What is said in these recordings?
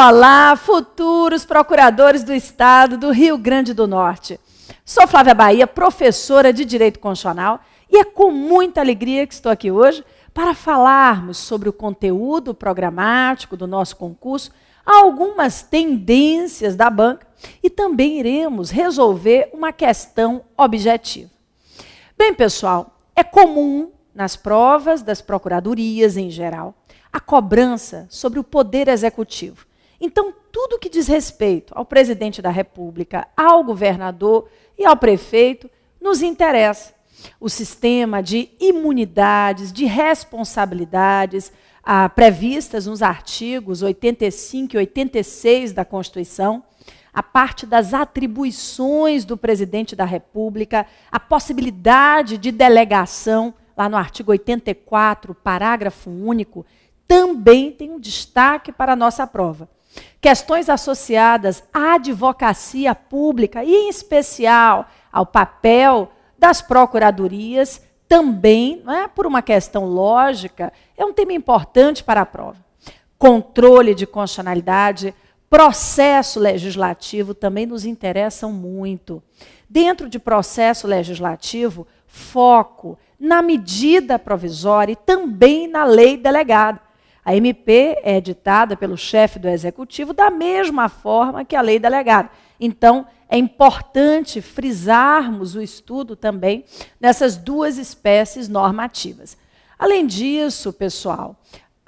Olá, futuros procuradores do Estado do Rio Grande do Norte. Sou Flávia Bahia, professora de Direito Constitucional, e é com muita alegria que estou aqui hoje para falarmos sobre o conteúdo programático do nosso concurso, algumas tendências da banca e também iremos resolver uma questão objetiva. Bem, pessoal, é comum nas provas das procuradorias em geral a cobrança sobre o poder executivo. Então, tudo que diz respeito ao presidente da República, ao governador e ao prefeito nos interessa. O sistema de imunidades, de responsabilidades previstas nos artigos 85 e 86 da Constituição, a parte das atribuições do presidente da República, a possibilidade de delegação, lá no artigo 84, parágrafo único, também tem um destaque para a nossa prova. Questões associadas à advocacia pública e, em especial, ao papel das procuradorias, também, não é, por uma questão lógica, é um tema importante para a prova. Controle de constitucionalidade, processo legislativo também nos interessam muito. Dentro de processo legislativo, foco na medida provisória e também na lei delegada. A MP é editada pelo chefe do Executivo da mesma forma que a lei delegada. Então, é importante frisarmos o estudo também nessas duas espécies normativas. Além disso, pessoal,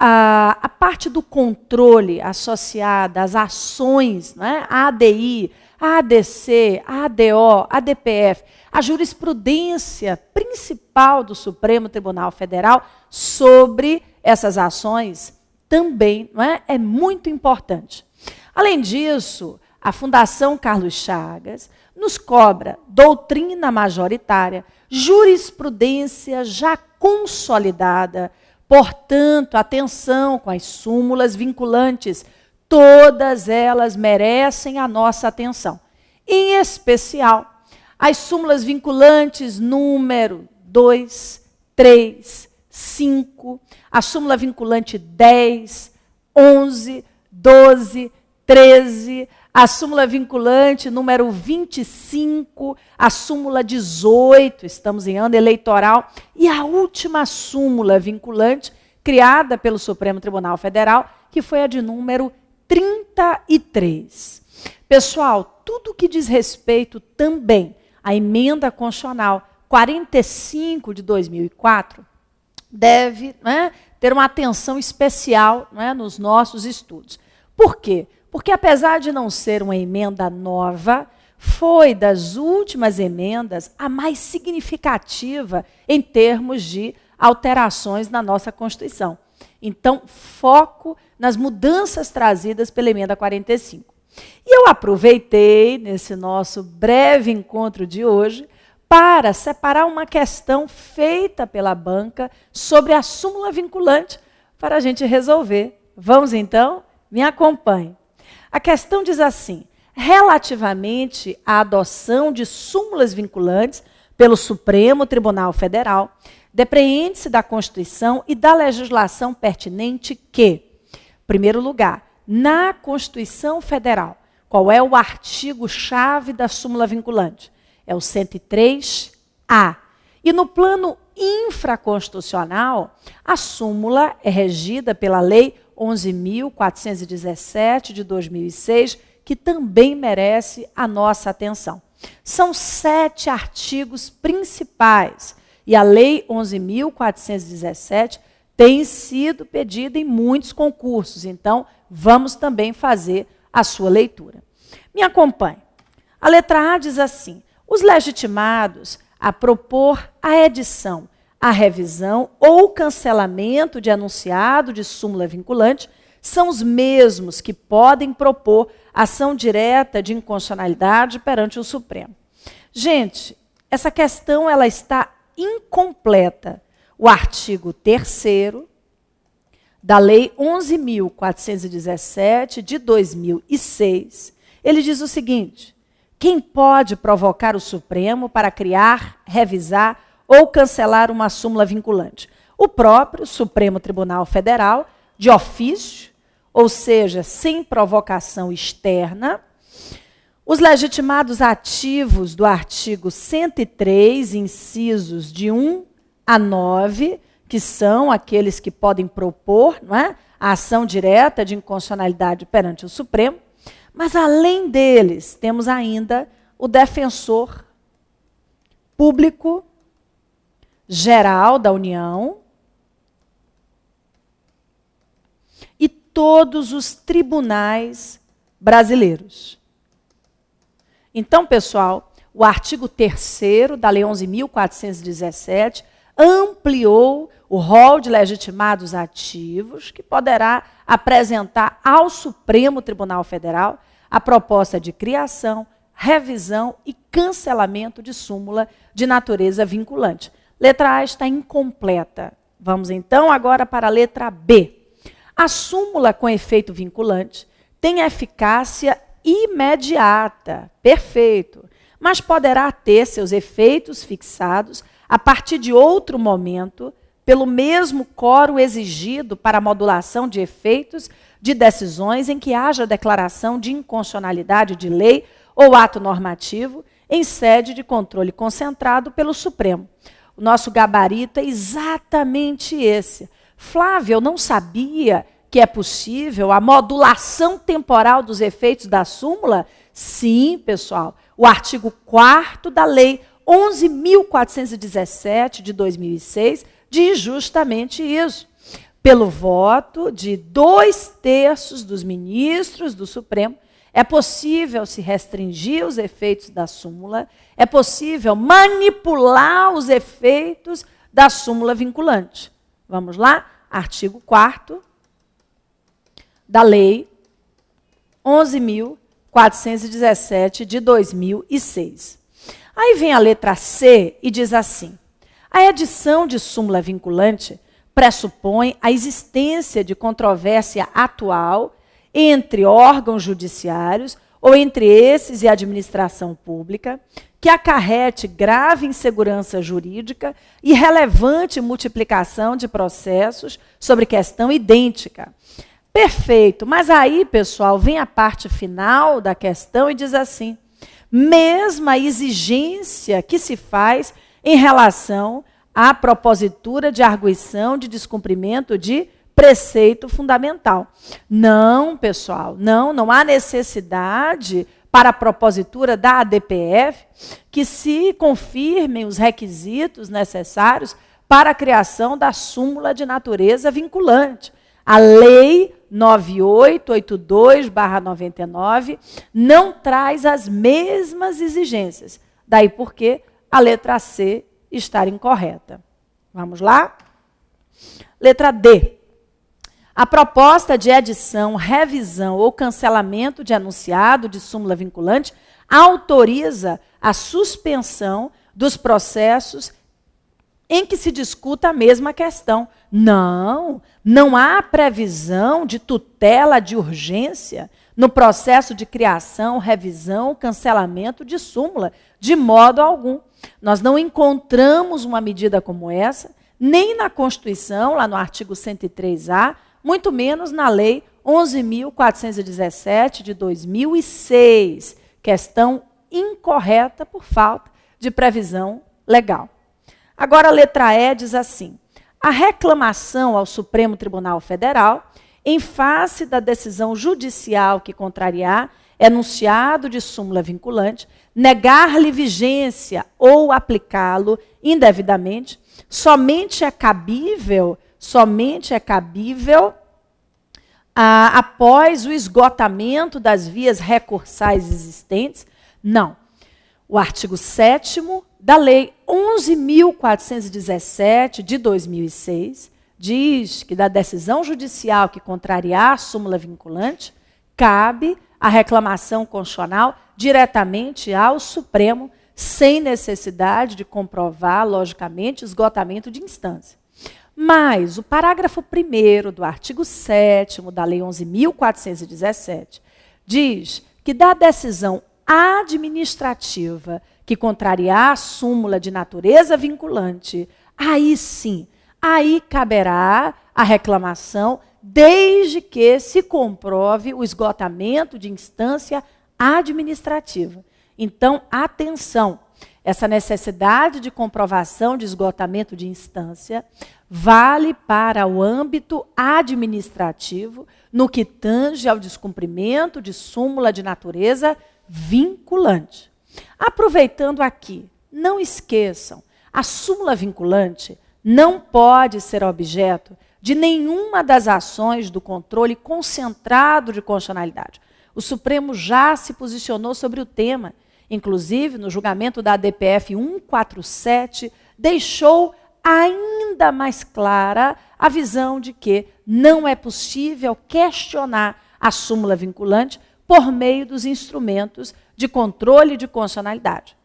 a parte do controle associada às ações, né, ADI, ADC, ADO, ADPF, a jurisprudência principal do Supremo Tribunal Federal sobre essas ações também, não é, é muito importante. Além disso, a Fundação Carlos Chagas nos cobra doutrina majoritária, jurisprudência já consolidada, portanto, atenção com as súmulas vinculantes, todas elas merecem a nossa atenção. Em especial, as súmulas vinculantes número 2, 3, 5, a súmula vinculante 10, 11, 12, 13, a súmula vinculante número 25, a súmula 18, estamos em ano eleitoral, e a última súmula vinculante criada pelo Supremo Tribunal Federal, que foi a de número 33. Pessoal, tudo que diz respeito também à emenda constitucional 45 de 2004 deve, né, ter uma atenção especial, né, nos nossos estudos. Por quê? Porque, apesar de não ser uma emenda nova, foi das últimas emendas a mais significativa em termos de alterações na nossa Constituição. Então, foco nas mudanças trazidas pela emenda 45. E eu aproveitei, nesse nosso breve encontro de hoje, para separar uma questão feita pela banca sobre a súmula vinculante para a gente resolver. Vamos, então? Me acompanhe. A questão diz assim: relativamente à adoção de súmulas vinculantes pelo Supremo Tribunal Federal, depreende-se da Constituição e da legislação pertinente que, em primeiro lugar, na Constituição Federal, qual é o artigo-chave da súmula vinculante? É o 103A. E no plano infraconstitucional, a súmula é regida pela Lei 11.417 de 2006, que também merece a nossa atenção. São 7 artigos principais, e a Lei 11.417 tem sido pedida em muitos concursos, então vamos também fazer a sua leitura. Me acompanhe. A letra A diz assim: os legitimados a propor a edição, a revisão ou cancelamento de enunciado de súmula vinculante são os mesmos que podem propor ação direta de inconstitucionalidade perante o Supremo. Gente, essa questão ela está incompleta. O artigo 3º da Lei 11.417 de 2006, ele diz o seguinte: quem pode provocar o Supremo para criar, revisar ou cancelar uma súmula vinculante? O próprio Supremo Tribunal Federal, de ofício ou seja, sem provocação externa. Os legitimados ativos do artigo 103, incisos de 1 a 9, que são aqueles que podem propor, não é, a ação direta de inconstitucionalidade perante o Supremo. Mas, além deles, temos ainda o defensor público geral da União e todos os tribunais brasileiros. Então, pessoal, o artigo 3º da Lei 11.417 ampliou o rol de legitimados ativos que poderá apresentar ao Supremo Tribunal Federal a proposta de criação, revisão e cancelamento de súmula de natureza vinculante. Letra A está incompleta. Vamos então agora para a letra B. A súmula com efeito vinculante tem eficácia imediata, perfeito, mas poderá ter seus efeitos fixados a partir de outro momento, pelo mesmo quórum exigido para a modulação de efeitos de decisões em que haja declaração de inconstitucionalidade de lei ou ato normativo em sede de controle concentrado pelo Supremo. O nosso gabarito é exatamente esse. Flávia, eu não sabia que é possível a modulação temporal dos efeitos da súmula? Sim, pessoal. O artigo 4º da Lei 11.417, de 2006, diz justamente isso. Pelo voto de 2/3 dos ministros do Supremo, é possível se restringir os efeitos da súmula, é possível manipular os efeitos da súmula vinculante. Vamos lá? Artigo 4º da Lei 11.417, de 2006. Aí vem a letra C e diz assim: a edição de súmula vinculante pressupõe a existência de controvérsia atual entre órgãos judiciários ou entre esses e a administração pública, que acarrete grave insegurança jurídica e relevante multiplicação de processos sobre questão idêntica. Perfeito, mas aí, pessoal, vem a parte final da questão e diz assim: mesma exigência que se faz em relação à propositura de arguição de descumprimento de preceito fundamental. Não, pessoal, não há necessidade para a propositura da ADPF que se confirmem os requisitos necessários para a criação da súmula de natureza vinculante. A Lei 9882/99 não traz as mesmas exigências. Daí porque a letra C estar incorreta. Vamos lá? Letra D. A proposta de edição, revisão ou cancelamento de enunciado de súmula vinculante autoriza a suspensão dos processos em que se discuta a mesma questão. Não há previsão de tutela de urgência no processo de criação, revisão, cancelamento de súmula, de modo algum. Nós não encontramos uma medida como essa, nem na Constituição, lá no artigo 103A, muito menos na Lei 11.417, de 2006, questão incorreta por falta de previsão legal. Agora, a letra E diz assim: a reclamação ao Supremo Tribunal Federal, em face da decisão judicial que contrariar enunciado de súmula vinculante, negar-lhe vigência ou aplicá-lo indevidamente, somente é cabível após o esgotamento das vias recursais existentes? Não. O artigo 7º da Lei 11.417, de 2006, diz que da decisão judicial que contrariar a súmula vinculante, cabe a reclamação constitucional diretamente ao Supremo, sem necessidade de comprovar, logicamente, esgotamento de instância. Mas o parágrafo 1º do artigo 7º da Lei 11.417 diz que da decisão administrativa que contrariar a súmula de natureza vinculante, aí sim, aí caberá a reclamação desde que se comprove o esgotamento de instância administrativa. Então, atenção, essa necessidade de comprovação de esgotamento de instância vale para o âmbito administrativo no que tange ao descumprimento de súmula de natureza vinculante. Aproveitando aqui, não esqueçam, a súmula vinculante não pode ser objeto de nenhuma das ações do controle concentrado de constitucionalidade. O Supremo já se posicionou sobre o tema, inclusive no julgamento da ADPF 147, deixou ainda mais clara a visão de que não é possível questionar a súmula vinculante por meio dos instrumentos de controle de constitucionalidade.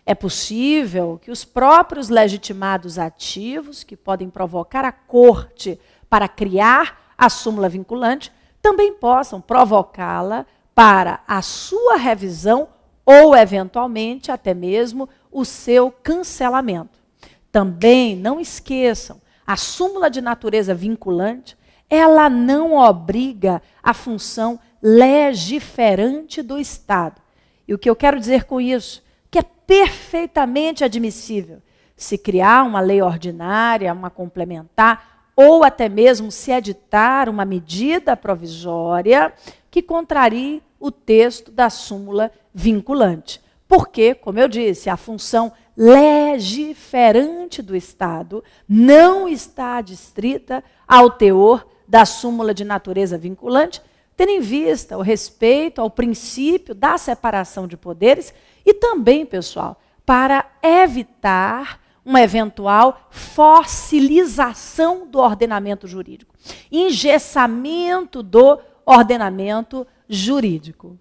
É possível que os próprios legitimados ativos, que podem provocar a Corte para criar a súmula vinculante, também possam provocá-la para a sua revisão ou, eventualmente, até mesmo o seu cancelamento. Também não esqueçam, a súmula de natureza vinculante, ela não obriga a função legiferante do Estado. E o que eu quero dizer com isso? Que é perfeitamente admissível se criar uma lei ordinária, uma complementar, ou até mesmo se editar uma medida provisória que contrarie o texto da súmula vinculante. Porque, como eu disse, a função legiferante do Estado não está adstrita ao teor da súmula de natureza vinculante, tendo em vista o respeito ao princípio da separação de poderes e também, pessoal, para evitar uma eventual fossilização do ordenamento jurídico, engessamento do ordenamento jurídico.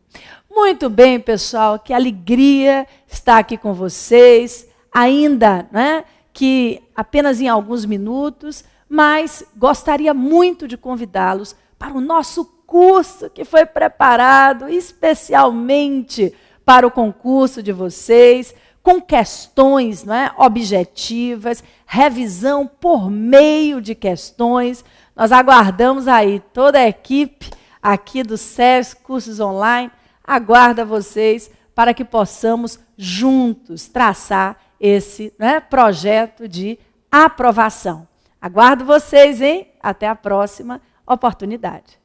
Muito bem, pessoal, que alegria estar aqui com vocês, ainda, né, que apenas em alguns minutos, mas gostaria muito de convidá-los para o nosso curso que foi preparado especialmente para o concurso de vocês, com questões, né, objetivas, revisão por meio de questões. Nós aguardamos aí toda a equipe aqui do SESC Cursos Online, aguarda vocês para que possamos juntos traçar esse, né, projeto de aprovação. Aguardo vocês, hein? Até a próxima oportunidade.